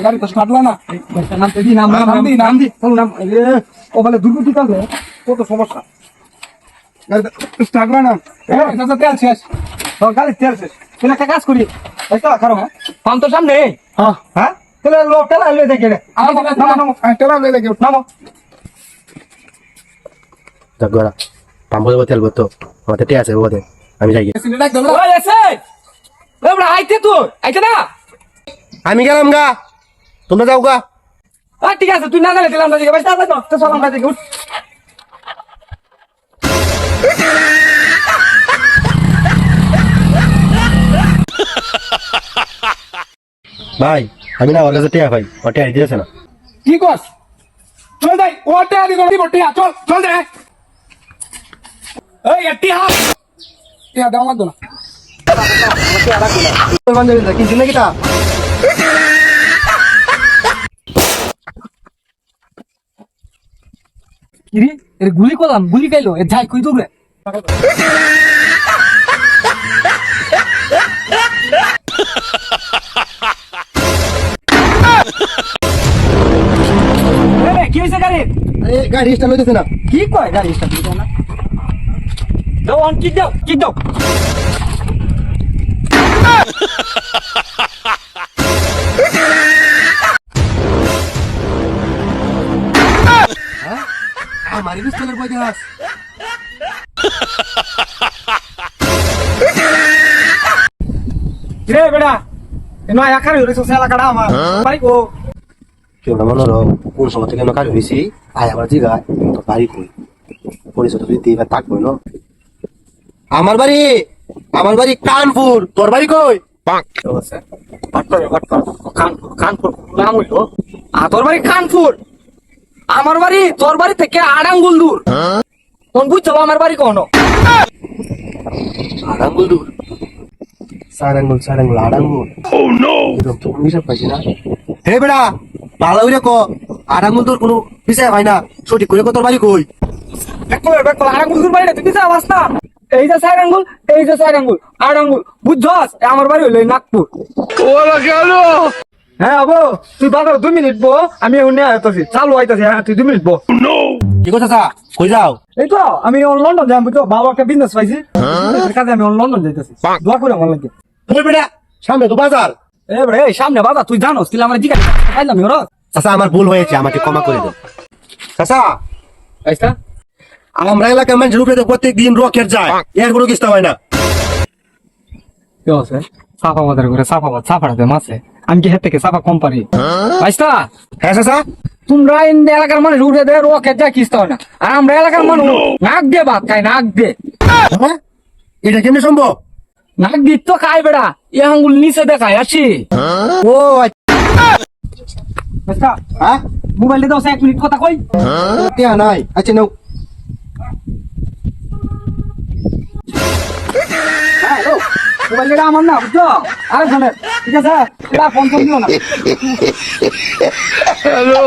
গাড়ি তো স্টার্ট না নাম দি ওখানে দুর্গতি কাল কত সমস্যা গাড়ি স্টার্ট না তেল শেষ গাড়ি তেল শেষ তুই একটা কাজ করি খারাপ পাম তো সামনে হ্যাঁ তাহলে টেলা লয়ে দেখে টেলা লয়ে দেখে নামো গড়া পাম্প দেবো তেল তো আমাদের তে আছে ওদের আমি যাই আইতে তো আইতে না আমি গেলাম গা তোমরা যাও গা ঠিক আছে তুই না গেলে দিলাম না দিকে তো চল আমরা দিকে উঠ ভাই আমি না ওর কাছে টিয়া ভাই ও টিয়া দিয়েছে না কি কস চল যাই ও টিয়া দিব টিয়া চল চল দে এই টিয়া টিয়া দাও লাগতো না কি জিনে কিটা কিরে এর গুলি করলাম গুলি খাইলো এর যাই কই দৌড়ে কি হয়েছে গাড়ি গাড়ি স্টার্ট হইতেছে না কি কয় গাড়ি স্টার্ট হইতেছে না দাও অন কিক দাও আমার বিস্তারের বই দেখাস রে বেটা নয় আকার হইছে এলাকাটা আমার বাড়ি কো কেউ না মনে কোন সময় থেকে কাজ হয়েছি আয় আমার জিগায় তো বাড়ি কই পরিচয় দিতে এবার থাকবো না আমার বাড়ি কানপুর তোর বাড়ি কই কানপুর নাম হইলো তোর বাড়ি কানপুর আমার বাড়ি তোর বাড়ি থেকে আড়াঙ্গুল দূর কোন বুঝছো আমার বাড়ি কোন আড়াঙ্গুল দূর সাড়াঙ্গুল আড়াঙ্গুল এরকম তো কোনো হিসাব পাইছি না হে বেড়া ভালো হইরে ক আড়াঙ্গুল তোর কোনো বিষয় হয় না সঠিক করে তোর বাড়ি কই আড়াঙ্গুল দূর বাড়ি তুই যা বাস না এই যে চার আড়াঙ্গুল বুঝছস আমার বাড়ি হইলো নাগপুর হ্যাঁ আবো তুই বাজার 2 মিনিট বো আমি উনি আইতাছি চালু আইতাছি হ্যাঁ তুই 2 মিনিট বো কি কথা চা কই যাও এই তো আমি লন্ডন যাই বুঝছো বাবা একটা বিজনেস পাইছি কাজে আমি লন্ডন যাইতাছি দোয়া করে আমার লাগে ওই বেটা সামনে তো বাজার এ রে এই সামনে বাজার তুই জানোস তুই আমার জিজ্ঞাসা খাইলাম ওরা চাচা আমার ভুল হয়েছে আমাকে ক্ষমা করে দাও চাচা আইসা আমরা এলাকার মানুষের উপরে তো প্রত্যেকদিন রকেট যায় এর কোনো কিস্তা হয় না কি আছে সাফা বাজার করে সাফাড়াতে মাছে আমি কি হেতে থেকে সাফা কম পারি আইসা হ্যাঁ চাচা তোমরা এলাকার মানুষ উঠে দেয় রকেট যায় কিস্তা হয় না আর আমরা এলাকার মানুষ নাক দিয়ে ভাত খাই নাক দিয়ে এটা কেমনে সম্ভব নাক দিয়ে তো খাই বেড়া এ আঙ্গুল নিচে দেখায় আসি ও আচ্ছা হ্যাঁ মোবাইলে দাও 1 মিনিট কথা কই টিয়া নাই আচ্ছা নাও হ্যালো মোবাইলটা আমার না বুঝছো আরে শোনে ঠিক আছে এটা ফোন দিও না হ্যালো